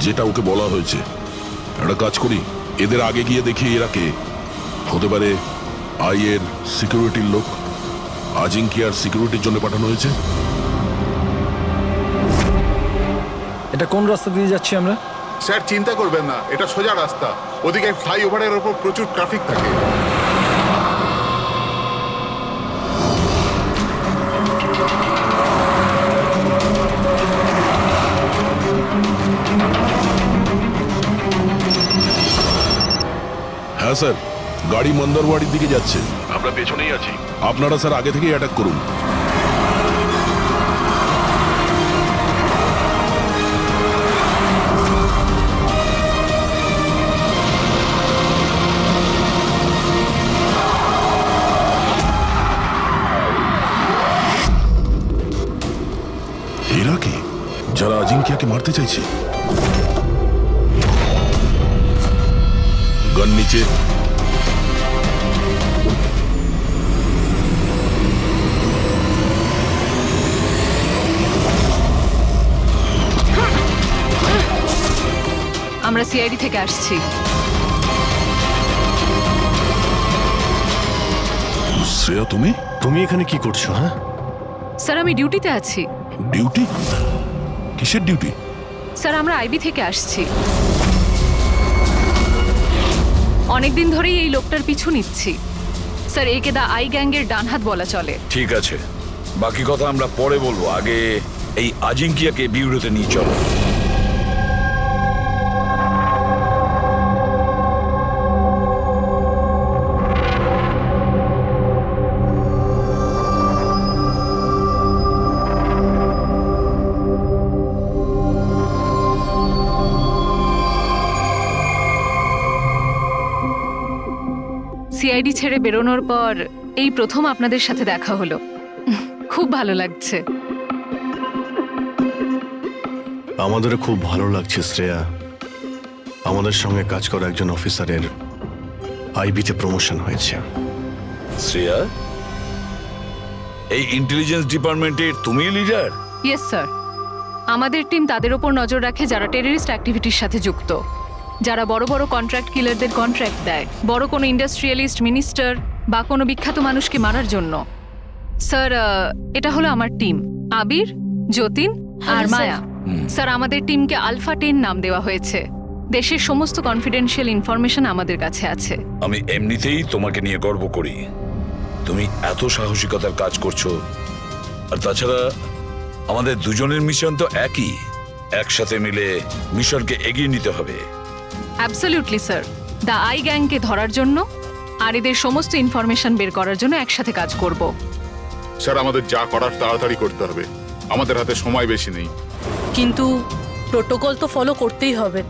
যেটা ওকে বলা হয়েছে। একটা কাজ করি, এদের আগে গিয়ে দেখি এরা কে হতে পারে। এর সিকিউরিটির লোক, আজিঙ্কিয়ার সিকিউরিটির জন্য পাঠানো হয়েছে। এটা কোন রাস্তা দিয়ে যাচ্ছি আমরা? স্যার চিন্তা করবেন না, এটা সোজা রাস্তা। ওদিকে ফ্লাইওভারের ওপর প্রচুর ট্রাফিক থাকে। হ্যাঁ স্যার, গাড়ি মন্দারওয়াড়ির দিকে যাচ্ছে। আমরা পেছনেই আছি। আপনারা স্যার আগে থেকেই অ্যাটাক করুন। এরা কি, যারা আজিঙ্কিয়াকে মারতে চাইছে? গান নিচে। আমরা সিআইডি থেকে আসছি। শ্রেয়া, তুমি তুমি এখানে কি করছো? হ্যাঁ, স্যার আমি ডিউটিতে আছি। ডিউটি? কিসের ডিউটি? স্যার আমরা আইবি থেকে আসছি। অনেকদিন ধরেই এই লোকটার পিছু নিচ্ছি। স্যার একে দা আই গ্যাংয়ের ডানহাত বলা চলে। ঠিক আছে, বাকি কথা আমরা পরে বলবো। আগে এই আজিঙ্কিয়াকে বিউরোতে নিয়ে চলো। সিআইডি ছেড়ে বেরোনোর পর এই প্রথম আপনাদের সাথে দেখা হলো। খুব ভালো লাগছে। আমাদেরও খুব ভালো লাগছে শ্রেয়া। আমাদের সঙ্গে কাজ করা একজন অফিসারের আইবিতে প্রমোশন হয়েছে। শ্রেয়া, এই ইন্টেলিজেন্স ডিপার্টমেন্টের তুমি লিডার? Yes sir. আমাদের টিম তাদের ওপর নজর রাখে যারা টেররিস্ট অ্যাক্টিভিটির সাথে যুক্ত, যারা বড় বড় কন্ট্রাক্ট কিলারদের কন্ট্রাক্ট দেয়, বড় কোনো ইন্ডাস্ট্রিয়ালিস্ট, মিনিস্টার বা কোনো বিখ্যাত মানুষকে মারার জন্য। স্যার এটা হলো আমার টিম, আবির, যতীন আর মায়া। স্যার আমাদের টিমকে আলফা 10 নাম দেওয়া হয়েছে। দেশের সমস্ত কনফিডেন্সিয়াল ইনফরমেশন আমাদের কাছে আছে। আমি এমনিতেই তোমাকে নিয়ে গর্ব করি। তুমি এত সাহসিকতার কাজ করছো। আর তাছাড়া আমাদের দুজনের মিশন তো একই। একসাথে মিলে মিশনকে এগিয়ে নিতে হবে। Absolutely sir. দ্য আই গ্যাংকে ধরার জন্য আর এদের সমস্ত ইনফরমেশন বের করার জন্য একসাথে কাজ করব। স্যার আমাদের যা করার তাড়াতাড়ি করতে হবে, আমাদের হাতে সময় বেশি নেই। কিন্তু প্রোটোকল তো ফলো করতেই হবে।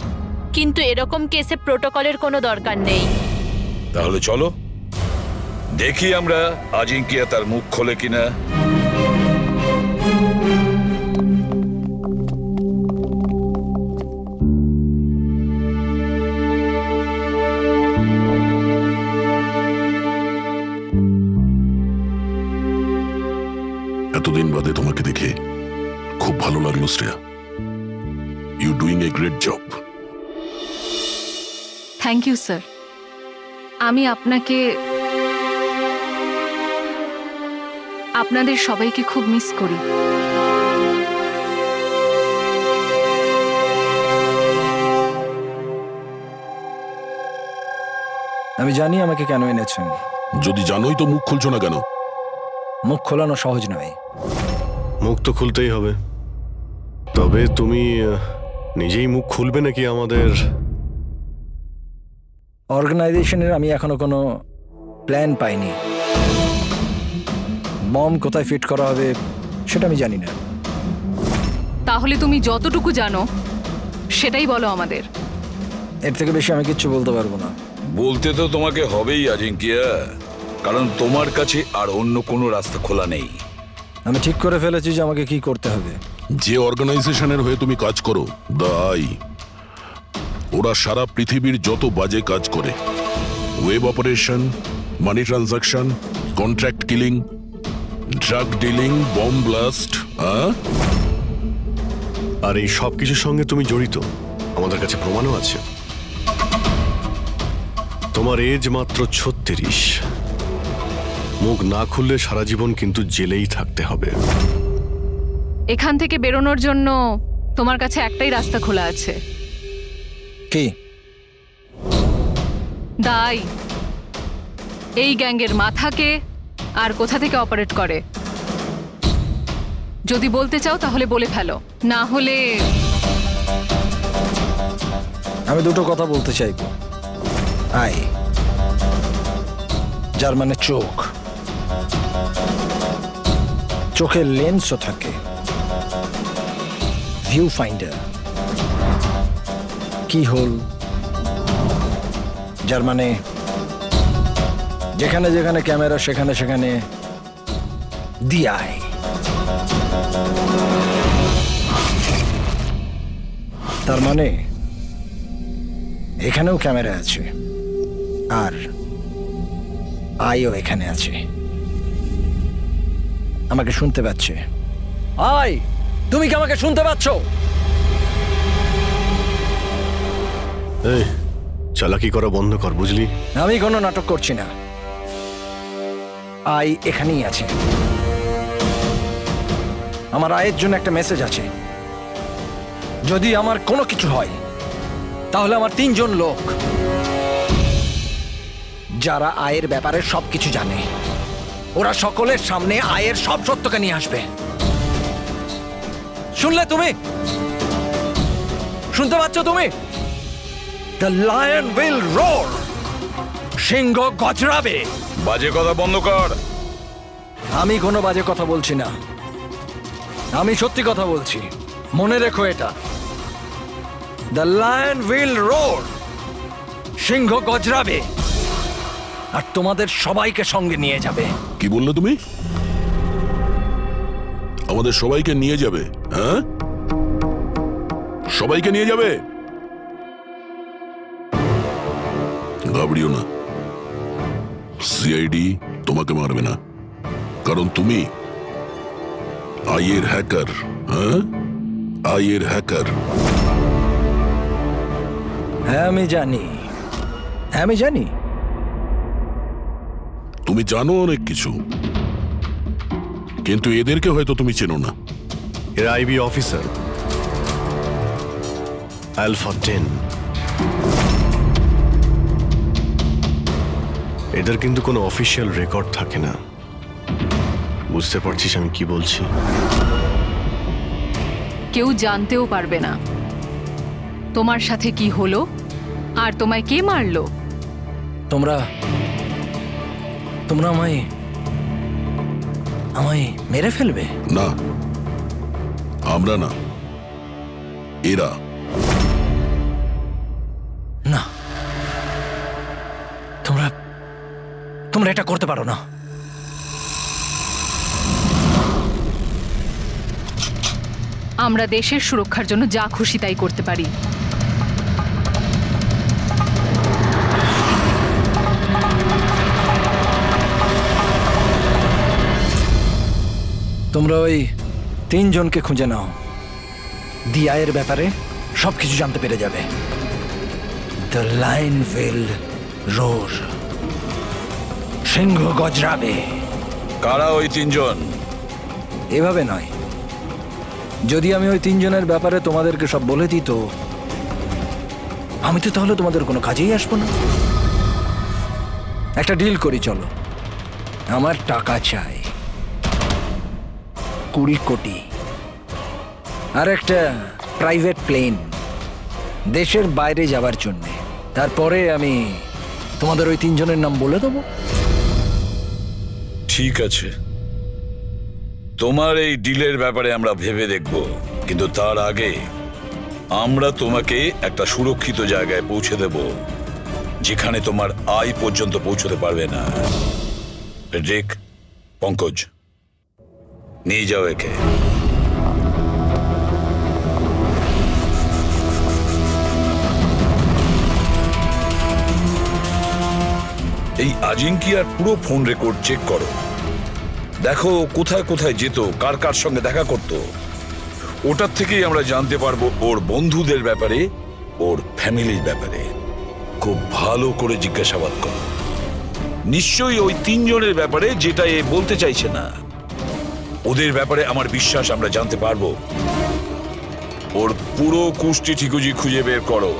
কিন্তু এরকম কেসে প্রোটোকলের কোনো দরকার নেই। তাহলে চলো দেখি আমরা আজিঙ্কিয়া তার মুখ খোলে কিনা। এতদিন বাদে তোমাকে দেখে খুব ভালো লাগলো Shreya. You doing a great job. Thank you sir. আমি আপনাদের সবাইকে খুব মিস করি। আমি জানি আমাকে কেন এনেছেন। যদি জানোই তো মুখ খুলছো না কেন? মুখ খোলানো সহজ নয়। মুখ তো খুলতেই হবে। তবে তুমি নিজেই মুখ খুলবে নাকি আমাদের অর্গানাইজেশনের? আমি এখনো কোনো প্ল্যান পাইনি। বম কোথায় ফিট করা হবে সেটা আমি জানি না। তাহলে তুমি যতটুকু জানো সেটাই বলো আমাদের। এর থেকে বেশি আমি কিচ্ছু বলতে পারবো না। বলতে তো তোমাকে হবেই আজিঙ্কিয়া, কারণ তোমার কাছে আর অন্য কোনো রাস্তা খোলা নেই। আমি ঠিক করে ফেলেছি যে আমাকে কি করতে হবে। যে অর্গানাইজেশনের হয়ে তুমি কাজ করো, দ্য আই, ওরা সারা পৃথিবীর যত বাজে কাজ করে, web operation, money transaction, contract killing, drug dealing, bomb blast, আর এই সব কিছুর সঙ্গে তুমি জড়িত? আমাদের কাছে প্রমাণও আছে। তোমার এজ মাত্র 36। মুখ না খুললে সারা জীবন কিন্তু জেলেই থাকতে হবে। এখান থেকে বেরোনোর জন্য তোমার কাছে একটাই রাস্তা খোলা আছে। কি? দাই এই গ্যাংয়ের মাথাকে আর কোথা থেকে অপারেট করে যদি বলতে চাও তাহলে বলে ফেলো, না হলে আমি দুটো কথা বলতে চাইব। আই, যার মানে চোখ, চোখের লেন্সও থাকে, ভিউ ফাইন্ডার, কি হোল, যার মানে যেখানে যেখানে ক্যামেরা সেখানে সেখানে দিয়ায়। তার মানে এখানেও ক্যামেরা আছে আর আইও এখানে আছে। আমাকে শুনতে পাচ্ছে? আই, তুমি কি আমাকে শুনতে পাচ্ছ? এই চালাকি করা বন্ধ কর, বুঝলি? আমি কোনো নাটক করছি না। আই এখানেই আছে। আমার আয়ের জন্য একটা মেসেজ আছে। যদি আমার কোনো কিছু হয় তাহলে আমার 3 জন লোক, যারা আয়ের ব্যাপারে সবকিছু জানে, ওরা সকলের সামনে আয়ের সব সত্যকে নিয়ে আসবে। শুনলে তুমি? শুনতে পাচ্ছ তুমি? The lion will roar. সিংহ গজরাবে। বাজে কথা বন্ধ কর। আমি কোনো বাজে কথা বলছি না, আমি সত্যি কথা বলছি। মনে রেখো এটা। The lion will roar. সিংহ গজরাবে আর তোমাদের সবাইকে সঙ্গে নিয়ে যাবে। কি বললে তুমি? আমাদের সবাইকে নিয়ে যাবে? হ্যাঁ, সবাইকে নিয়ে যাবে? ঘাবড়িও না, সিআইডি তোমাকে মারবে না, কারণ তুমি আইয়ের হ্যাকার। হ্যাঁ, আইয়ের হ্যাকার। হ্যাঁ আমি জানি, হ্যাঁ আমি জানি। তুমি জানো অনেক কিছু, কিন্তু এদেরকে হয়তো তুমি চেনো না। এরা আইবি অফিসার, আলফা 10। এদের কিন্তু কোনো অফিসিয়াল রেকর্ড থাকে না। বুঝতে পারছিস আমি কি বলছি? কেউ জানতেও পারবে না তোমার সাথে কি হলো আর তোমায় কে মারলো। তোমরা তোমরা আমায় আমায় মেরে ফেলবে? না, আমরা না, এরা। না, তোমরা তোমরা এটা করতে পারো না। আমরা দেশের সুরক্ষার জন্য যা খুশি তাই করতে পারি। তোমরা ওই 3 জনকে খুঁজে নাও। দিয়ায়ের ব্যাপারে সবকিছু জানতে পেরে যাবে। The lion will roar. সিংহ গজরাবে। কারা ওই 3 জন? এভাবে নয়, যদি আমি ওই 3 জনের ব্যাপারে তোমাদেরকে সব বলে দিই তো আমি তো তাহলে তোমাদের কোনো কাজেই আসবো না। একটা ডিল করি, চলো। আমার টাকা চাই 20 কোটি, আর একটা প্রাইভেট প্লেন দেশের বাইরে যাওয়ার জন্যে। তারপরে আমি তোমাদের ওই 3 জনের নাম বলে দেবো। ঠিক আছে, তোমার এই ডিলের ব্যাপারে আমরা ভেবে দেখব, কিন্তু তার আগে আমরা তোমাকে একটা সুরক্ষিত জায়গায় পৌঁছে দেব, যেখানে তোমার আয় পর্যন্ত পৌঁছতে পারবে না। রিক, পঙ্কজ, নিয়ে যাও একে। এই আজিঙ্কিয়ার পুরো ফোন রেকর্ড চেক করো, দেখো কোথায় কোথায় যেত, কার কার সঙ্গে দেখা করত। ওটার থেকেই আমরা জানতে পারবো ওর বন্ধুদের ব্যাপারে ওর ফ্যামিলির ব্যাপারে খুব ভালো করে জিজ্ঞাসাবাদ করো। নিশ্চয়ই ওই 3 জনের ব্যাপারে, যেটা এ বলতে চাইছে না। ওদের ব্যাপারে আমার বিশ্বাস আমরা জানতে পারবো। ওর পুরো কুষ্টি ঠিকুজি খুঁজে বের করো।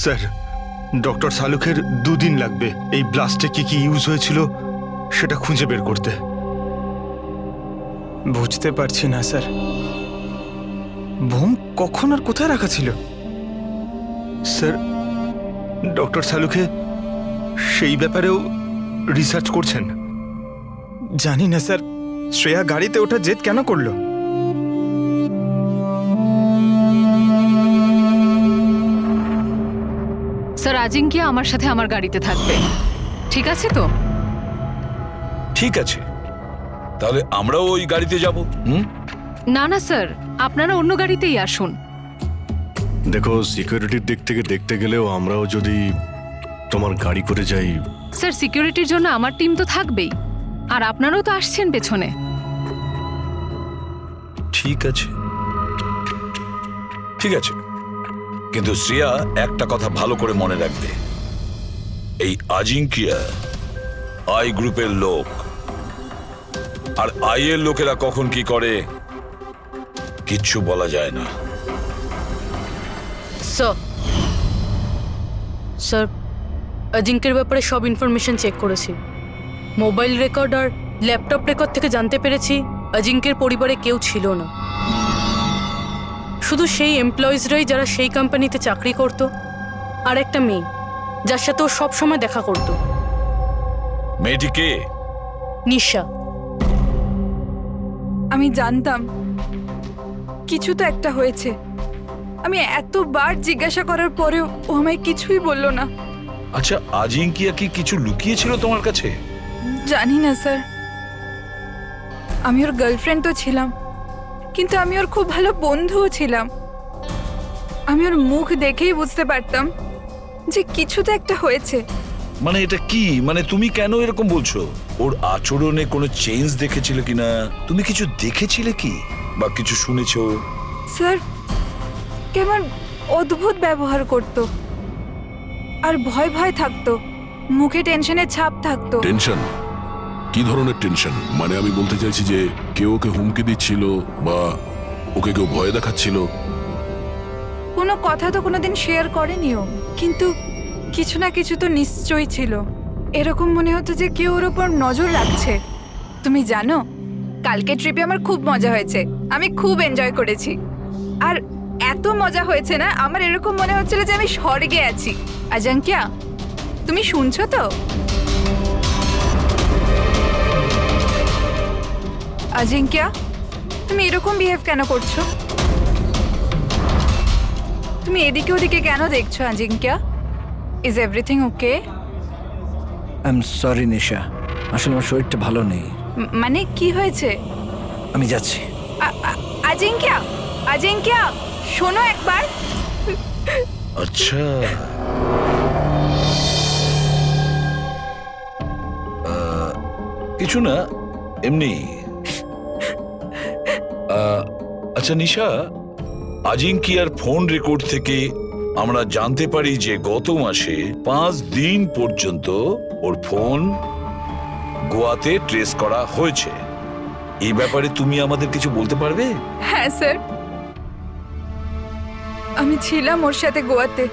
স্যার, ডক্টর শালুকের 2 দিন লাগবে এই ব্লাস্টে কি কি ইউজ হয়েছিল সেটা খুঁজে বের করতে। বুঝতে পারছি না স্যার, বোম কখন আর কোথায় রাখা ছিল? স্যার, ডক্টর শালুকে সেই ব্যাপারেও রিসার্চ করছেন। জানি না স্যার, শ্রেয়া গাড়িতে ওঠা জেদ কেন করলো? স্যার, আজিঙ্কিয়া আমার সাথে আমার গাড়িতে থাকবে, ঠিক আছে তো? ঠিক আছে, তাহলে আমরাও ওই গাড়িতে যাব। না না স্যার, আপনারা অন্য গাড়িতেই আসুন। দেখো, সিকিউরিটির দিক থেকে দেখতে গেলেও আমরাও যদি তোমার গাড়ি করে যাই। স্যার, সিকিউরিটির জন্য আমার টিম তো থাকবেই, আর আপনারাও তো আসছেন পেছনে। ঠিক আছে, ঠিক আছে, কিন্তু শ্রেয়া একটা কথা ভালো করে মনে রাখবে, এই আজিঙ্কিয়া আই গ্রুপের লোক, আর আই এর লোকেরা কখন কি করে কিচ্ছু বলা যায় না। স্যার, অজিঙ্কের ব্যাপারে সব ইনফরমেশন চেক করেছি। মোবাইল রেকর্ড আর ল্যাপটপ রেকর্ড থেকে জানতে পেরেছি অজিঙ্কের পরিবারে কেউ ছিল না, শুধু সেই এমপ্লয়িজরাই যারা সেই কোম্পানিতে চাকরি করত, আর একটা মেয়ে যার সাথে ও সবসময় দেখা করত। মেয়েটি কে? নিশা। আমি জানতাম কিছু তো একটা হয়েছে। আমি এতবার জিজ্ঞাসা করার পরেও ও আমায় কিছুই বলল না। আচ্ছা, আজিঙ্কিয়া কি কিছু লুকিয়েছিল তোমার কাছে? জানি না স্যার, আমি ওর গার্লফ্রেন্ড তো ছিলাম, কিন্তু আমি ওর খুব ভালো বন্ধুও ছিলাম। আমি ওর মুখ দেখেই বুঝতে পারতাম যে কিছু তো একটা হয়েছে। মানে এটা কি? মানে তুমি কেন এরকম বলছো? ওর আচরণে কোনো চেঞ্জ দেখেছিলে কিনা? তুমি কিছু দেখেছিলে কি, বা কিছু শুনেছো? স্যার, কেমন অদ্ভুত ব্যবহার করত, আর ভয় ভয় থাকতো, মুখে টেনশনের ছাপ থাকতো। টেনশন? কি ধরনের টেনশন? মানে আমি বলতে চাইছি যে কেউ ওকে হুমকি দিচ্ছিল বা ওকে কেউ ভয় দেখাচ্ছিল? কোনো কথা তো কোনোদিন শেয়ার করেনি ও, কিন্তু কিছু না কিছু তো নিশ্চয়ই ছিল। এরকম মনে হতো যে কেউ ওর ওপর নজর রাখছে। তুমি জানো, কালকে ট্রিপে আমার খুব মজা হয়েছে, আমি খুব এনজয় করেছি। আর এত মজা হয়েছে না, আমার এরকম মনে হচ্ছিল যে আমি স্বর্গে আছি। আজাঙ্কিয়া, তুমি শুনছো তো? আজিঙ্ক্যা, তুমি এরকম বিহেভ কেন করছো? তুমি এদিকে ওদিকে কেন দেখছো Ajinkya? Is everything okay? I am sorry Nisha, আসলে আমার শরীরটা ভালো নেই। মানে কি হয়েছে? আমি যাচ্ছি। আজিঙ্ক্যা, আজিঙ্ক্যা, শোনো একবার। আচ্ছা, কিছু না, এমনি। আচ্ছা নিশা, আজিঙ্কিয়ার ফোন রেকর্ড থেকে আমরা জানতে পারি যে গত মাসে 5 দিন পর্যন্ত ওর ফোন গোয়াতে ট্রেস করা হয়েছে। এই ব্যাপারে তুমি আমাদের কিছু বলতে পারবে? হ্যাঁ স্যার, আমি ছিলাম ওর সাথে গোয়াতে,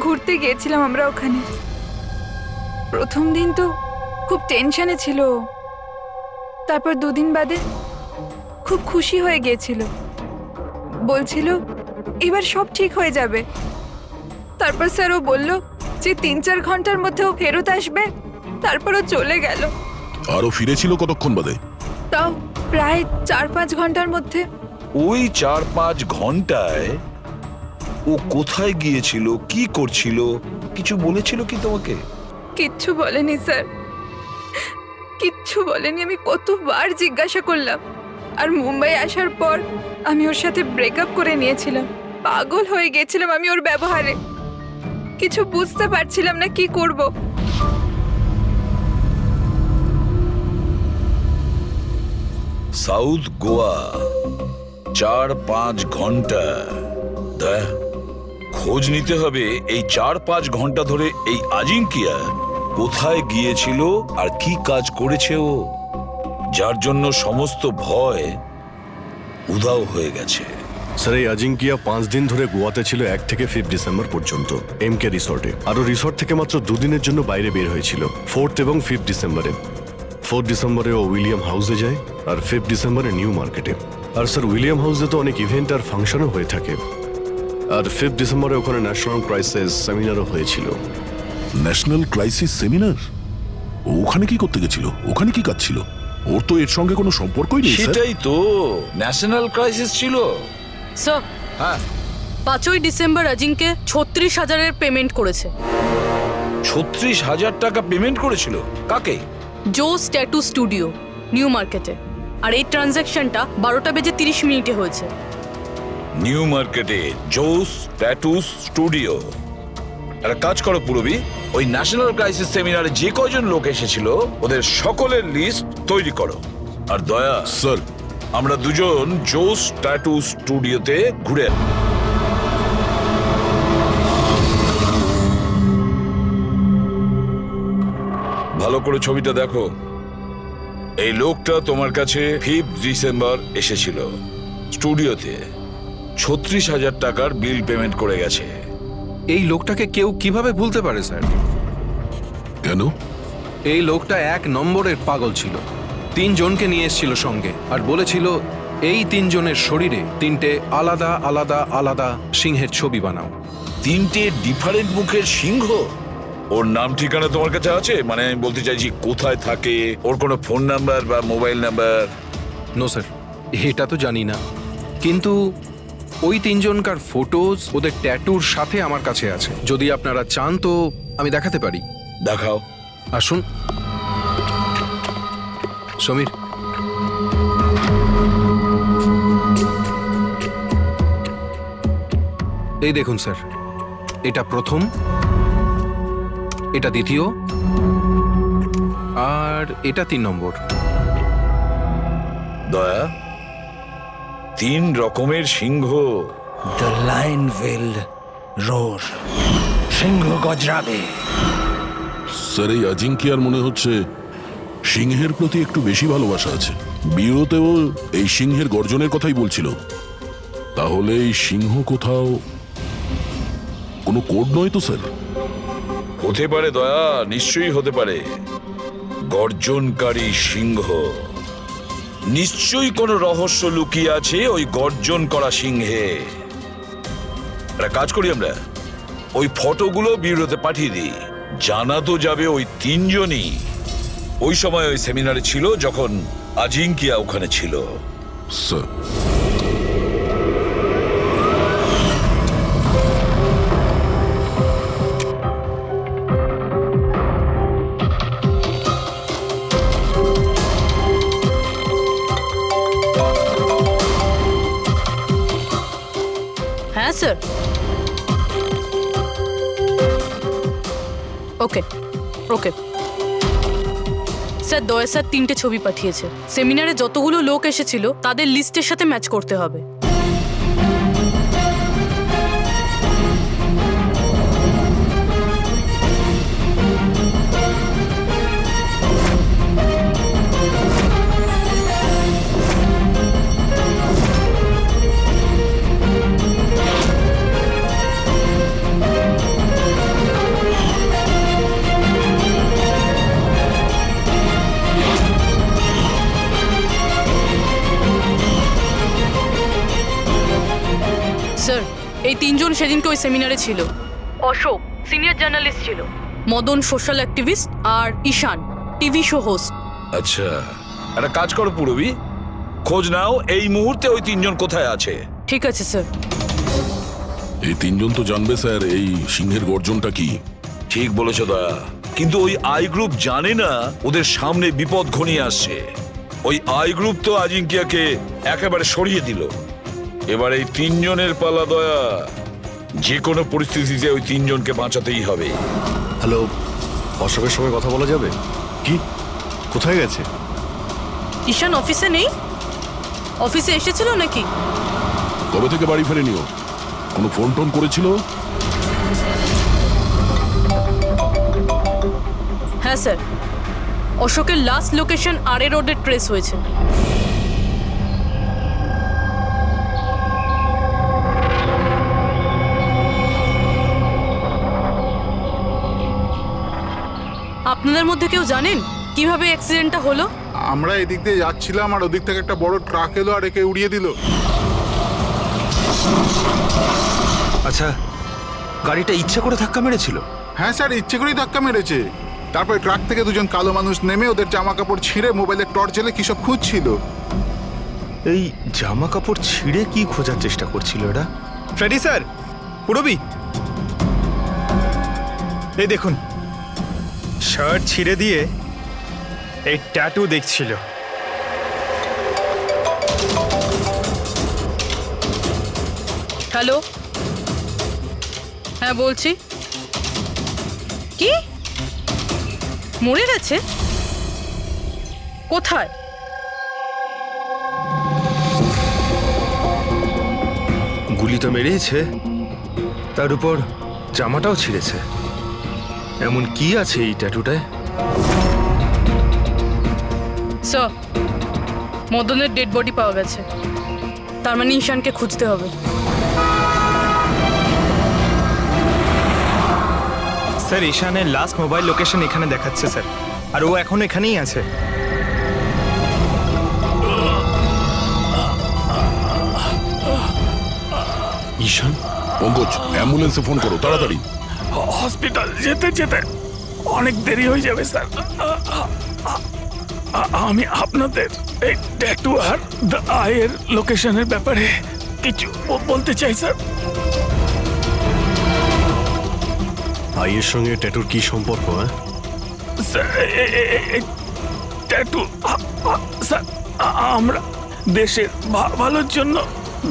ঘুরতে গিয়েছিলাম আমরা ওখানে। প্রথম দিন তো খুব টেনশনে ছিল, তারপর 2 দিন বাদে খুব খুশি হয়ে গিয়েছিল, বলছিল এবার সব ঠিক হয়ে যাবে। তারপর স্যার ও বলল যে 3-4 ঘন্টার মধ্যে ও ফেরত আসবে, তারপর ও চলে গেল। আরো ফিরেছিল কতক্ষণ বাদে? তাও প্রায় 4-5 ঘন্টার মধ্যে। ওই 4-5 ঘন্টায় ও কোথায় গিয়েছিল, কি করছিল, কিছু বলেছিল কি তোমাকে? কিচ্ছু বলেনি স্যার, কিচ্ছু বলেনি। আমি কতবার জিজ্ঞাসা করলাম, আর মুম্বাই আসার পর আমি ওর সাথে ব্রেকআপ করে নিয়েছিলাম। পাগল হয়ে গেছিলাম আমি ওর ব্যবহারে, কিছু বুঝতে পারছিলাম না কি করব। সাউথ গোয়া 4-5 ঘন্টা, দয়া খোঁজ নিতে হবে এই 4-5 ঘন্টা ধরে এই আজিঙ্কিয়া কোথায় গিয়েছিল আর কি কাজ করেছে ও, যার জন্য সমস্ত ভয় উধাও হয়ে গেছে। স্যার, এই আজিঙ্কিয়া 5 দিন ধরে গোয়াতে ছিল, 1 থেকে 5 ডিসেম্বর পর্যন্ত এমকে রিসর্টে। আরও রিসর্ট থেকে মাত্র 2 দিনের জন্য বাইরে বের হয়েছিল, 4 এবং 5 ডিসেম্বরে। 4 ডিসেম্বরে ও উইলিয়াম হাউসে যায়, আর 5 ডিসেম্বরে নিউ মার্কেটে। আর স্যার, উইলিয়াম হাউসে তো অনেক ইভেন্ট আর ফাংশনও হয়ে থাকে, আর 5 ডিসেম্বরে ওখানে ন্যাশনাল ক্রাইসিস সেমিনারও হয়েছিল। National crisis seminar? ওখানে কি করতে গেছিল? ওখানে কি কাজ ছিল? ওর তো এর সঙ্গে কোনো সম্পর্কই নেই স্যার। সেটাই তো, ন্যাশনাল ক্রাইসিস ছিল। স্যার, হ্যাঁ, 5ই ডিসেম্বর আজিঙ্কে 36,000-এর পেমেন্ট করেছে। 36,000 টাকা পেমেন্ট করেছিল? কাকে? জোস ট্যাটু স্টুডিও, নিউ মার্কেটে। আর এই ট্রানজ্যাকশনটা 12:30 হয়েছে। নিউ মার্কেটে জোস ট্যাটু স্টুডিও। একটা কাজ করো পুরবি, ওই ন্যাশনাল ক্রাইসিস সেমিনারে যে কয়জন লোক এসেছিল ওদের সকলের লিস্ট তৈরি করো। আর দয়া স্যার, আমরা দুজন জোস ট্যাটু স্টুডিওতে ঘুরে আসি। ভালো করে ছবিটা দেখো। এই লোকটা তোমার কাছে 5 ডিসেম্বর এসেছিল স্টুডিওতে, 36,000 টাকার বিল পেমেন্ট করে গেছে। এই লোকটাকে কেউ কিভাবে ভুলতে পারে স্যার? কেন? এই লোকটা 1 নম্বরের পাগল ছিল। 3 জনকে নিয়ে এসেছিল সঙ্গে, আর বলেছিল এই 3 জনের শরীরে 3টে আলাদা আলাদা আলাদা সিংহের ছবি বানাও। 3টে ডিফারেন্ট মুখের সিংহ? ওর নাম ঠিকানা তোমার কাছে আছে? মানে আমি বলতে চাইছি কোথায় থাকে, ওর কোনো ফোন নাম্বার বা মোবাইল নাম্বার? নো স্যার, এটা তো জানি না, কিন্তু ওই 3 জনকার ফটোজ ওদের ট্যাটুর সাথে আমার কাছে আছে। যদি আপনারা চান তো আমি দেখাতে পারি। দেখাও। আসুন সমীর। এই দেখুন স্যার, এটা প্রথম, এটা দ্বিতীয়, আর এটা 3 নম্বর। দয়া, 3 রকমের সিংহ। দ্য লায়ন উইল রোর, সিংহ গজরাবে। স্যার, এই আজিঙ্কিয়ার মনে হচ্ছে সিংহের প্রতি একটু বেশি ভালোবাসা আছে। বিয়েতেও এই সিংহের গর্জনের কথাই বলছিল। তাহলে এই সিংহ কোথাও কোনো কোড নয় তো স্যার? হতে পারে দয়া, নিশ্চয়ই হতে পারে। গর্জনকারী সিংহ, নিশ্চয়ই কোনো রহস্য লুকিয়ে আছে ওই গর্জন করা সিংহে। একটা কাজ করি, আমরা ওই ফটোগুলো ব্যুরোতে পাঠিয়ে দিই। জানা তো যাবে ওই 3 জনই ওই সময় ওই সেমিনারে ছিল যখন আজিঙ্কিয়া ওখানে ছিল। স্যার, হ্যাঁ স্যার। ওকে ওকে স্যার, দয়া স্যার 3টে ছবি পাঠিয়েছে। সেমিনারে যতগুলো লোক এসেছিল তাদের লিস্টের সাথে ম্যাচ করতে হবে। স্যার, এই 3 জন সেদিনকে ওই সেমিনারে ছিল। অশোক সিনিয়র জার্নালিস্ট ছিল, মদন সোশ্যাল অ্যাক্টিভিস্ট, আর ঈশান টিভি শো হোস্ট। আচ্ছা, একটা কাজ করো পূরবী, খোঁজ নাও এই মুহূর্তে ওই 3 জন কোথায় আছে। ঠিক আছে স্যার। এই 3 জন তো জানবে স্যার এই সিংহের গর্জনটা কি। ঠিক বলেছো দা, কিন্তু ওই আই গ্রুপ জানে না ওদের সামনে বিপদ ঘনিয়ে আসছে। ওই আই গ্রুপ তো আজিঙ্কিয়াকে একেবারে সরিয়ে দিল। এবার এই 3 জনের পালা দয়া। যে কোনো পরিস্থিতিতে ওই 3 জনকে বাঁচাতেই হবে। হ্যালো, অশোকের সঙ্গে কথা বলা যাবে? কি, কোথায় গেছে? ঈশান অফিসে নেই? অফিসে এসেছিল নাকি? কবে থেকে বাড়ি ফেরেনিও? কোনো ফোন টোন করেছিল? হ্যাঁ স্যার, অশোকের লাস্ট লোকেশন আরএ রোডে ট্রেস হয়েছে। আপনাদের মধ্যে কেউ জানেন কিভাবে অ্যাক্সিডেন্টটা হলো? আমরা এদিক দিয়ে যাচ্ছিলাম আর ওদিক থেকে একটা বড় ট্রাক এলো আর একে উড়িয়ে দিল। আচ্ছা, গাড়িটা ইচ্ছে করে ধাক্কা মেরেছিল? হ্যাঁ স্যার, ইচ্ছে করেই ধাক্কা মেরেছে। তারপরে ট্রাক থেকে 2 জন কালো মানুষ নেমে ওদের জামা কাপড় ছিঁড়ে মোবাইলের টর্চ জ্বেলে কি সব খুঁজছিল। এই জামা কাপড় ছিঁড়ে কি খোঁজার চেষ্টা করছিল এরা? ফ্রেডি স্যার, পুরবি, এই দেখুন, শার্ট ছিঁড়ে দিয়ে এই ট্যাটু দেখছিল। হ্যালো, হ্যাঁ বলছি। কি মরে গেছে? কোথায়? গুলি তো মেরেছে, তার উপর জামাটাও ছিঁড়েছে। এমন কি আছে এই ট্যাটুটায়? স্যার, মদনের ডেড বডি পাওয়া গেছে। তার মানে ঈশানকে খুঁজতে হবে। স্যার, ঈশানের লাস্ট মোবাইল লোকেশন এখানে দেখাচ্ছে স্যার, আর ও এখন এখানেই আছে। ঈশান, পঙ্কজ, অ্যাম্বুলেন্সে ফোন করো তাড়াতাড়ি। হসপিটাল যেতে যেতে অনেক দেরি হয়ে যাবে স্যার। আমি আপনাদের এই ট্যাটু আর দ্য আইয়ের লোকেশনের ব্যাপারে কিছু বলতে চাই স্যার। আইয়ের সঙ্গে ট্যাটুর কি সম্পর্ক? স্যার, ট্যাটু স্যার, আমরা দেশের ভালোর জন্য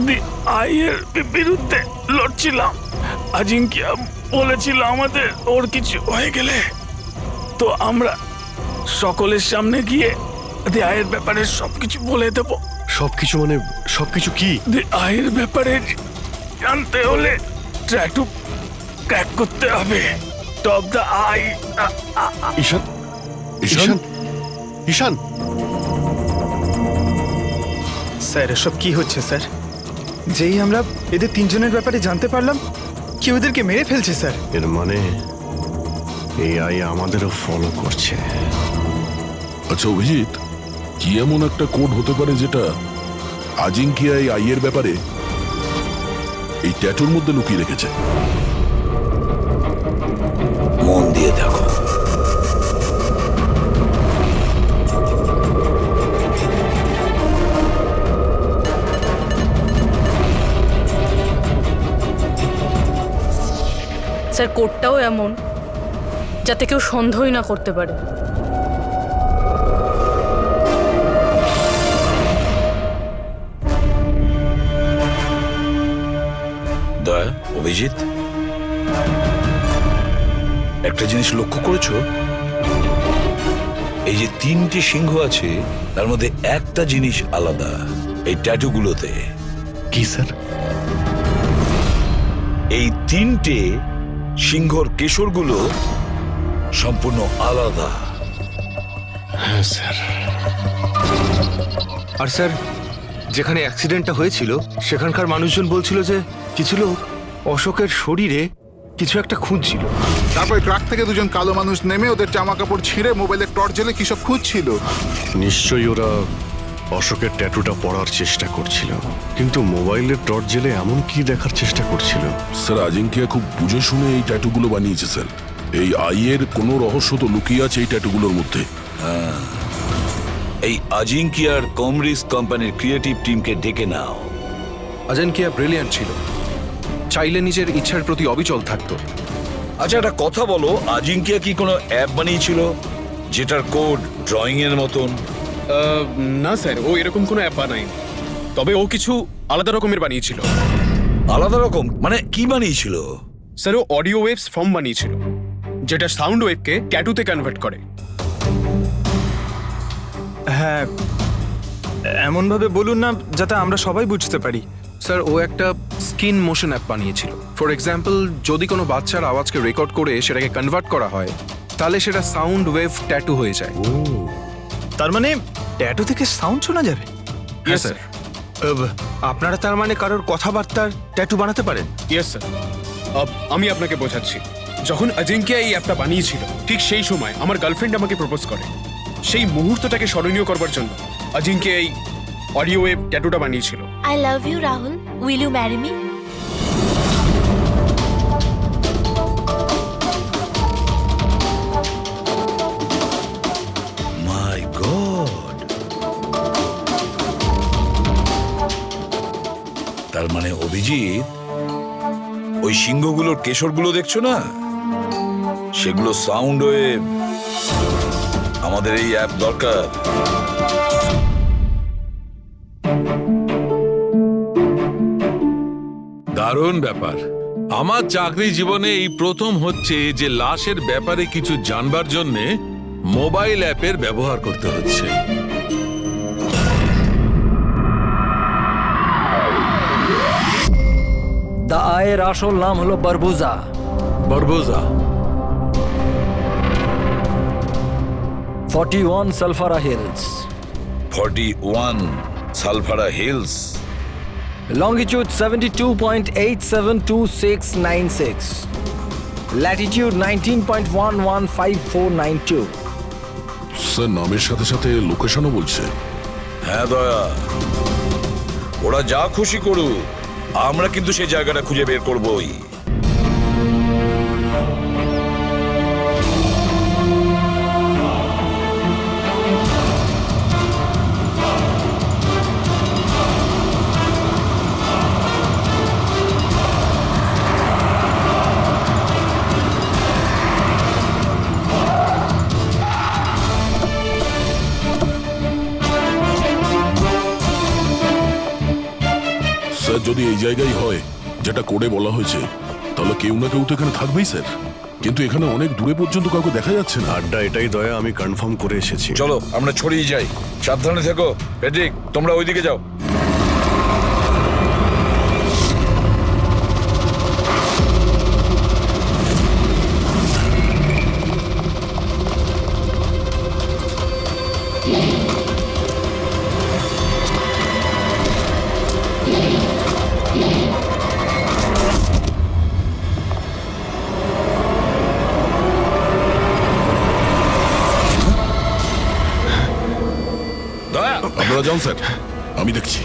দি আইয়ের বিরুদ্ধে লড়ছিলাম। আজিঙ্কিয়া বলেছিল আমাদের ওর কিছু হয়ে গেলে তো আমরা সকলের সামনে গিয়ে দি আইয়ের ব্যাপারে সবকিছু বলে দেব। সবকিছু মানে সবকিছু কি? দি আইয়ের ব্যাপারে জানতে হলে ট্যাটু ক্র্যাক করতে হবে। Top the eye. Ishaan, Ishaan, Ishaan! Sir, এসব কি হচ্ছে স্যার? যেই আমরা এদের 3 জনের ব্যাপারে জানতে পারলাম, কেউ ওদেরকে মেরে ফেলছে স্যার। এর মানে এই আই আমাদেরও ফলো করছে। আচ্ছা অভিজিৎ, কি এমন একটা কোড হতে পারে যেটা আজিঙ্কিয়া এই আইয়ের ব্যাপারে এই ট্যাটুর মধ্যে লুকিয়ে রেখেছে? মন দিয়ে দেখো। স্যার কোডটাও এমন যাতে কেউ সন্দেহই না করতে পারে। দয়া, অভিজিৎ, একটা জিনিস লক্ষ্য করেছো? এই যে 3টে সিংহ আছে তার মধ্যে একটা জিনিস আলাদা, এই ট্যাটুগুলোতে। কি স্যার? এই 3টে সিংহর কেশরগুলো সম্পূর্ণ আলাদা। হ্যাঁ স্যার। আর স্যার, যেখানে অ্যাক্সিডেন্টটা হয়েছিল সেখানকার মানুষজন বলছিল যে কিছু লোক অশোকের শরীরে কিছু একটা খুঁজছিল। তারপর ট্রাক থেকে দুজন কালো মানুষ নেমে ওদের জামা কাপড় ছিঁড়ে মোবাইলের টর্চ জ্বেলে কি সব খুঁজছিল। নিশ্চয়ই ওরা অশোকের ট্যাটুটা পড়ার চেষ্টা করছিল, কিন্তু মোবাইলের টর্চ জেলে এমন কি দেখার চেষ্টা করছিল? স্যার, আজিঙ্কিয়া খুব বুঝে শুনে এই ট্যাটুগুলো বানিয়েছে স্যার। এই আইয়ের কোনো রহস্য তো লুকিয়ে আছে এই ট্যাটুগুলোর মধ্যে। এই আজিঙ্কিয়ার কমরিস কোম্পানির ক্রিয়েটিভ টিমকে ডেকে নাও। অজিঙ্কিয়া ব্রিলিয়ান্ট ছিল, চাইলে নিজের ইচ্ছার প্রতি অবিচল থাকতো। আচ্ছা, একটা কথা বলো, আজিঙ্কিয়া কি কোনো অ্যাপ বানিয়েছিল যেটার কোড ড্রয়িং এর মতন? না স্যার, ও এরকম কোনো অ্যাপ বানায়নি, তবে ও কিছু আলাদা রকমের বানিয়েছিল। আলাদা রকম মানে কি বানিয়েছিল? স্যার, ও অডিও ওয়েভস ফর্ম বানিয়েছিল, যেটা সাউন্ড ওয়েভকে ট্যাটুতে কনভার্ট করে। হ্যাঁ, এমনভাবে বলুন না যাতে আমরা সবাই বুঝতে পারি। স্যার, ও একটা স্কিন মোশন অ্যাপ বানিয়েছিল। ফর এক্সাম্পল, যদি কোনো বাচ্চার আওয়াজকে রেকর্ড করে সেটাকে কনভার্ট করা হয়, তাহলে সেটা সাউন্ড ওয়েভ ট্যাটু হয়ে যায়। তার মানে ট্যাটু থেকে সাউন্ড শোনা যাবে? হ্যাঁ স্যার। আপনারা তার মানে কারোর কথাবার্তার ট্যাটু বানাতে পারেন? Yes sir. আমি আপনাকে বোঝাচ্ছি। যখন অজিঙ্কিয়া এই অ্যাপটা বানিয়েছিল, ঠিক সেই সময় আমার গার্লফ্রেন্ড আমাকে প্রপোজ করে। সেই মুহূর্তটাকে স্মরণীয় করবার জন্য অজিঙ্কিয়া এই অডিও ওয়েভ ট্যাটুটা বানিয়েছিল। I love you Rahul, will you marry me? My god! তার মানে অভিজিৎ, ওই সিংহগুলোর কেশরগুলো দেখছো না, সেগুলো সাউন্ড ওয়েভ। আমাদের এই অ্যাপ দরকার। দারুণ ব্যাপার। আমার চাকরি জীবনে এই প্রথম হচ্ছে যে লাশের ব্যাপারে কিছু জানবার জন্য মোবাইল অ্যাপের ব্যবহার করতে হচ্ছে। দ্য আয়ের আসল নাম হলো Barbuja. Barbuja 41 Salfara hills. 41 Salfara hills. Longitude 72.872696. Latitude 19.115492. Sir, নামের সাথে সাথে লোকেশনও বলছে। হ্যাঁ দয়া, ওরা যা খুশি করুক, আমরা কিন্তু সেই জায়গাটা খুঁজে বের করবই। স্যার, যদি এই জায়গায় হয় যেটা কোডে বলা হয়েছে, তাহলে কেউ না কেউ তো এখানে থাকবেই স্যার। কিন্তু এখানে অনেক দূরে পর্যন্ত কাউকে দেখা যাচ্ছে না। আড্ডা এটাই দয়া, আমি কনফার্ম করে এসেছি। চলো আমরা ছড়িয়ে যাই। সাবধানে থেকো। পেট্রিক, তোমরা ওইদিকে যাও। আপনারা যান স্যার, আমি দেখছি।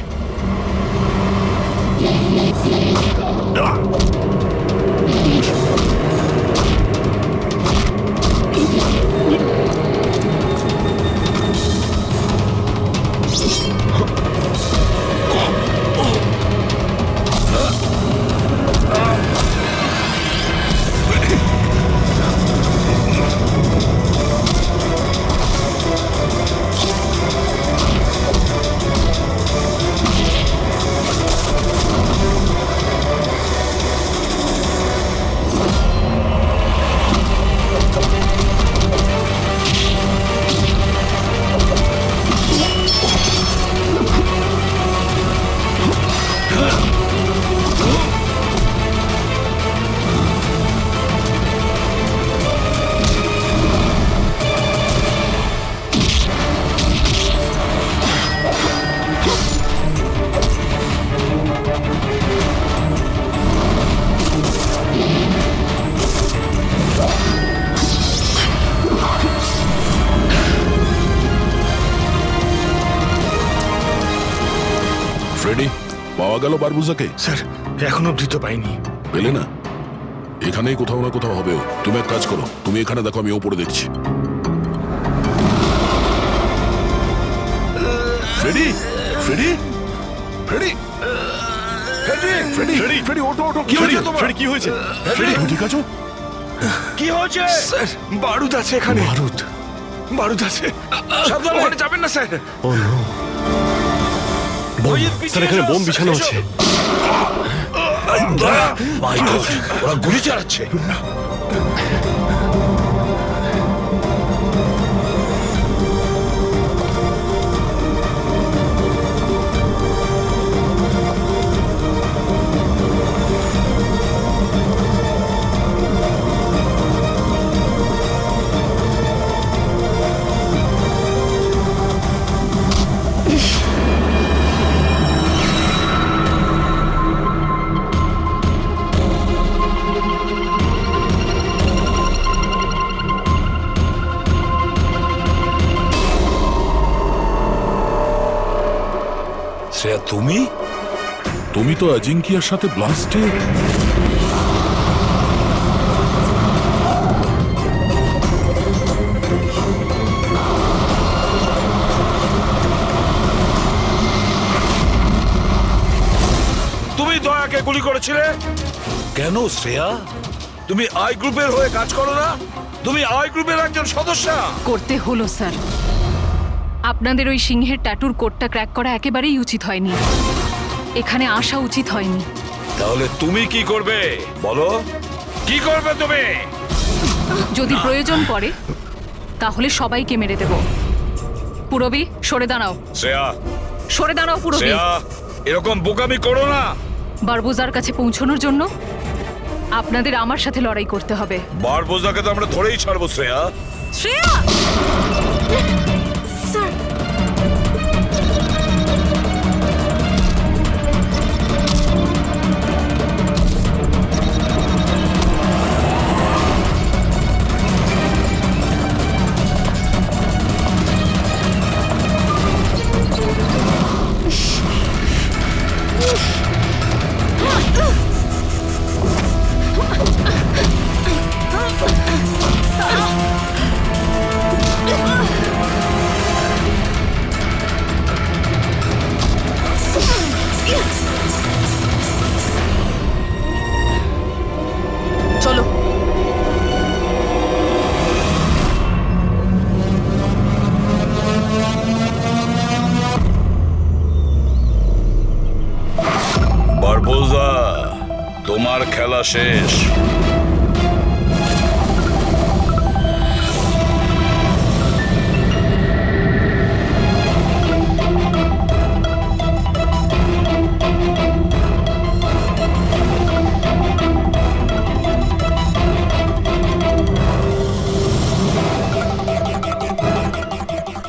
ফ্রেডি, পাওয়া গেল বারবুজাকে? স্যার এখন অবধি তো পাইনি। পেলে না? এখানেই কোথাও না কোথাও হবে ও। তুমি এক কাজ করো, তুমি এখানে দেখো, আমি ওপরে দেখছি। Freddy, Freddy, Freddy, Freddy, Freddy, Freddy, Freddy, ওঠো, ওঠো। কি হয়েছে তোমার? ফ্রেডি, কি হয়েছে? ফ্রেডি, তুমি ঠিক আছো? কি হয়েছে? স্যার বারুদ আছে এখানে। বারুদ? বারুদ আছে। সাবধানে। ওখানে যাবেন না স্যার। ও নো, স্যার এখানে বোম বিছানো আছে। মাই গড, ওরা গুলি চালাচ্ছে। শ্রেয়া, তুমি? তুমি তো অজিঙ্কিয়ার সাথে ব্লাস্টে। তুমি দয়াকে গুলি করেছিলে কেন শ্রেয়া? তুমি আই গ্রুপের হয়ে কাজ করো না? তুমি আই গ্রুপের একজন সদস্য। করতে হলো স্যার। আপনাদের ওই সিংহের ট্যাটুর কোডটা ক্র্যাক করা একেবারেই উচিত হয়নি। এখানে আসা উচিত হয়নি। তাহলে তুমি কি করবে বলো? কি করবে তুমি? যদি প্রয়োজন পড়ে তাহলে সবাইকে মেরে দেব। পুরবি, সরে দাঁড়াও। শ্রেয়া, সরে দাঁড়াও পুরবি। শ্রেয়া, এরকম বোকামি করো না। বারবুজার কাছে পৌঁছানোর জন্য আপনাদের আমার সাথে লড়াই করতে হবে। বারবোজাকে তো আমরা ধরেই ছাড়বো শ্রেয়া। শ্রেয়া! স্যার চলো। বারবোজা, তোমার খেলা শেষ।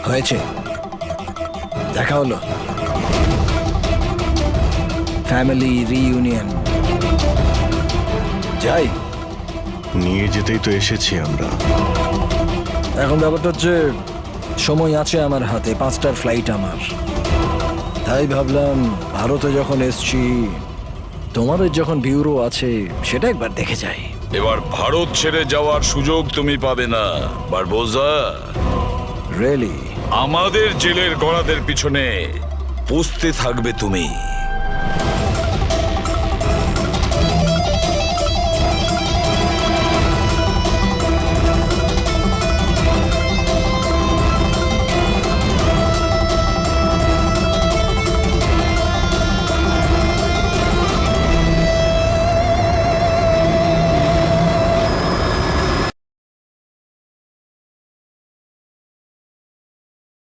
হয়েছে, দেখা হলো, ফ্যামিলি রিইউনিয়ন। যাই, নিয়ে যেতেই তো এসেছি আমরা। এখন ব্যাপারটা হচ্ছে সময় আছে আমার হাতে, 5টার ফ্লাইট আমার। তাই ভাবলাম ভারতে যখন এসছি, তোমাদের যখন ব্যুরো আছে, সেটা একবার দেখে যাই। এবার ভারত ছেড়ে যাওয়ার সুযোগ তুমি পাবে না বারবোজা। রিয়েলি? আমাদের জেলের গড়াদের পিছনে পুষতে থাকবে তুমি।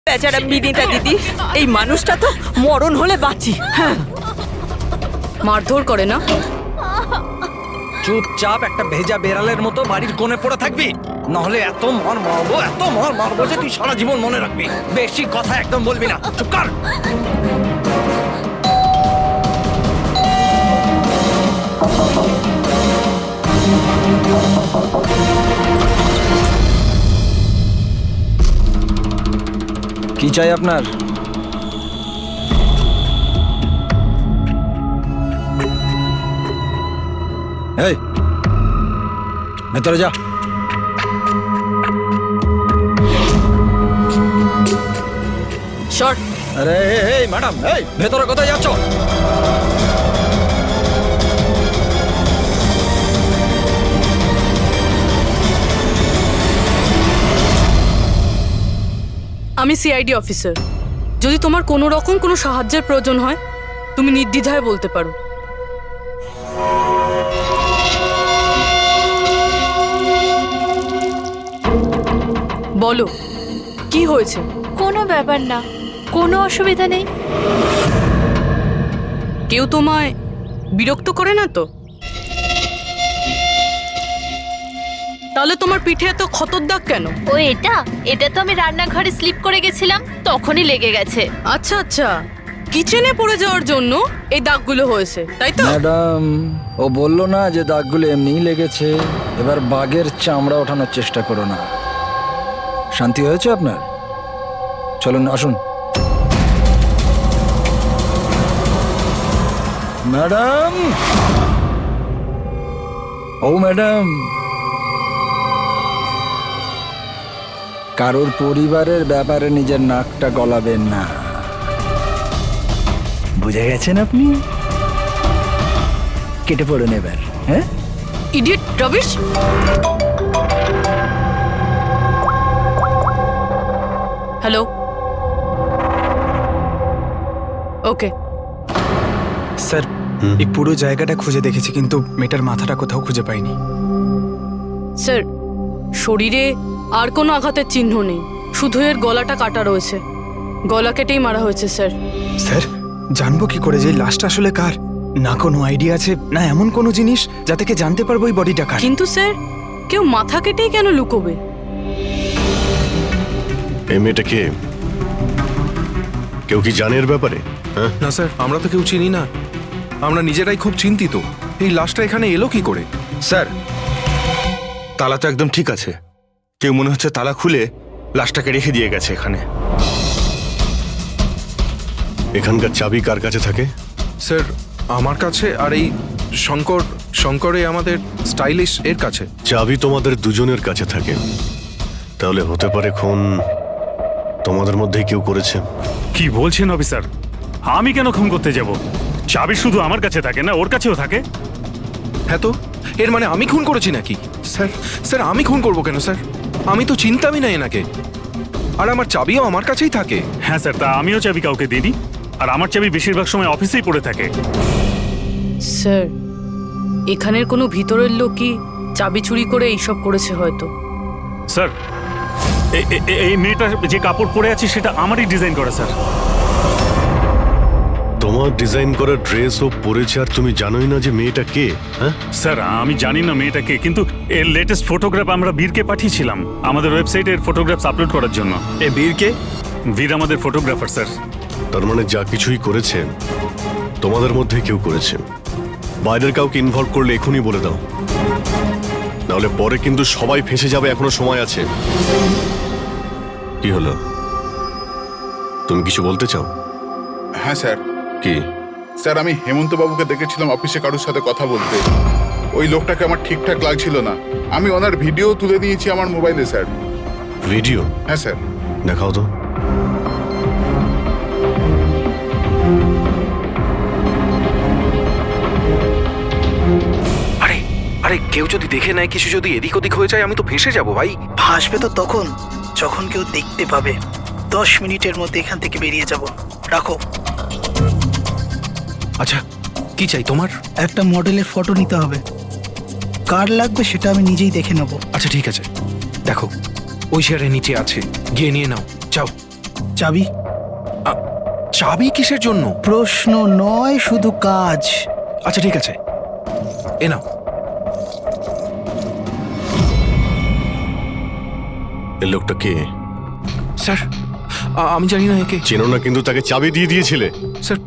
বেচারা বিনিতা দিদি, এই মানুষটা তো মরণ হলে বাঁচি। হ্যাঁ, মারধর করে না? চুপচাপ একটা ভেজা বেড়ালের মতো বাড়ির কোণে পড়ে থাকবি, নাহলে এত মার মারবো, এত মার মারবো যে তুই সারা জীবন মনে রাখবি। বেশি কথা একদম বলবি না, চুপ কর। কি চাই আপনার? এই ভেতরে যা। শর্ট। আরে এই ম্যাডাম, এই ভেতরে কোথায় যাচ্ছ? আমি সিআইডি অফিসার। যদি তোমার কোনো রকম কোনো সাহায্যের প্রয়োজন হয় তুমি নির্দ্বিধায় বলতে পারো। বলো কি হয়েছে? কোনো ব্যাপার না, কোনো অসুবিধা নেই। কেউ তোমায় বিরক্ত করে না তো? তাহলে তোমার পিঠে এত ক্ষতর দাগ কেন? ও এটা তো আমি রান্নাঘরে স্লিপ করে গেছিলাম, তখনই লেগে গেছে। আচ্ছা আচ্ছা, কিচেনে পড়ে যাওয়ার জন্য এই দাগগুলো হয়েছে, তাই তো? ম্যাডাম, ও বললো না যে দাগগুলো এমনিই লেগেছে। এবার বাঘের চামড়া ওঠানোর চেষ্টা করো না। শান্তি হয়েছে আপনার? চলুন আসুন। ম্যাডাম, ও ম্যাডাম, কারোর পরিবারের ব্যাপারে নিজের নাকটা গলাবেন না, বুঝে গেছেন আপনি? কেটে পড়ুন এবার। হ্যাঁ, idiot rubbish. Hello, okay sir, এই পুরো জায়গাটা খুঁজে দেখেছি কিন্তু মেয়েটার মাথাটা কোথাও খুঁজে পাইনি। স্যার, শরীরে আর কোনো আঘাতের চিহ্ন নেই, শুধু এর গলাটা কাটা রয়েছে। গলা কেটেই মারা হয়েছে স্যার। স্যার, জানবো কি করে যে এই লাশটা আসলে কার? না কোনো আইডিয়া আছে, না এমন কোনো জিনিস যা থেকে জানতে পারবো এই বডিটা কার। কিন্তু স্যার, কেউ মাথা কেটেই কেন লুকোবে? এই মেয়েটা কে? কেউ কি জানে এর ব্যাপারে? হ্যাঁ না স্যার, আমরা তো কেউ চিনি না। আমরা নিজেরাই খুব চিন্তিত। এই লাশটা এখানে এলো কি করে? স্যার, তালা তো একদম ঠিক আছে। কেউ মনে হচ্ছে তালা খুলে লাশটাকে রেখে দিয়ে গেছে এখানে। এখানকার চাবি কার কাছে থাকে? স্যার, আমার কাছে, আর এই শঙ্করে আমাদের স্টাইলিশ এর কাছে। চাবি তোমাদের দুজনের কাছে থাকে, তাহলে হতে পারে খুন তোমাদের মধ্যেই কেউ করেছে। কি বলছেন অফিসার? আমি কেন খুন করতে যাব? চাবি শুধু আমার কাছে থাকে না, ওর কাছেও থাকে। হ্যাঁ তো, এর মানে আমি খুন করেছি নাকি? স্যার স্যার, আমি খুন করবো কেন স্যার? আমি তো চিনতামই না এনাকে, আর আমার চাবিও আমার কাছেই থাকে। হ্যাঁ স্যার, তা আমিও চাবি কাউকে দিইনি, আর আমার চাবি বেশিরভাগ সময় অফিসেই পড়ে থাকে। স্যার, এখানের কোনো ভিতরের লোকই চাবি চুরি করে এইসব করেছে হয়তো। স্যার, এই মেয়েটা যে কাপড় পরে আছে সেটা আমারই ডিজাইন করা স্যার। তোমার ডিজাইন করা ড্রেস ও পরেছে, আর তুমি জানোই না যে মেয়েটা কে? হ্যাঁ স্যার, আমি জানি না মেয়েটা কে, কিন্তু এর লেটেস্ট ফটোগ্রাফ আমরা বীরকে পাঠিয়েছিলাম আমাদের ওয়েবসাইটে এর ফটোগ্রাফস আপলোড করার জন্য। এ বীরকে? বীর আমাদের ফটোগ্রাফার স্যার। তার মানে যা কিছুই করেছে তোমাদের মধ্যে কেউ করেছে। বাইরের কাউকে ইনভলভ করলে এখনই বলে দাও, নাহলে পরে কিন্তু সবাই ফেঁসে যাবে। এখনো সময় আছে। কি হলো, তুমি কিছু বলতে চাও? হ্যাঁ স্যার। কি? স্যার, আমি হেমন্ত বাবুকে দেখেছিলাম অফিসে কারোর সাথে কথা বলতে। ওই লোকটাকে আমার ঠিকঠাক লাগছিল না। আমি ওনার ভিডিও তুলে নিয়েছি আমার মোবাইলে স্যার। ভিডিও? হ্যাঁ স্যার। দেখাও তো। আরে আরে, কেউ যদি দেখে নেয়, কিছু যদি এদিক ওদিক হয়ে যায়, আমি তো ফেঁসে যাবো ভাই। ভাসবে তো তখন যখন কেউ দেখতে পাবে। 10 মিনিটের মধ্যে এখান থেকে বেরিয়ে যাব। রাখো। আচ্ছা, কি চাই তোমার? একটা মডেলের ফটো নিতে হবে। কার লাগবে সেটা আমি নিজেই দেখে নেব। আচ্ছা ঠিক আছে, দেখো ওই চেয়ারের নিচে আছে, গিয়ে নিয়ে নাও। যাও। চাবি? চাবি কিসের জন্য? প্রশ্ন নয়, শুধু কাজ। আচ্ছা ঠিক আছে, এ নাও। এই লোকটা কে? স্যার, আমি জানি না একে। চেনো না, কিন্তু তাকে চাবি দিয়ে দিয়েছিলে। স্যার,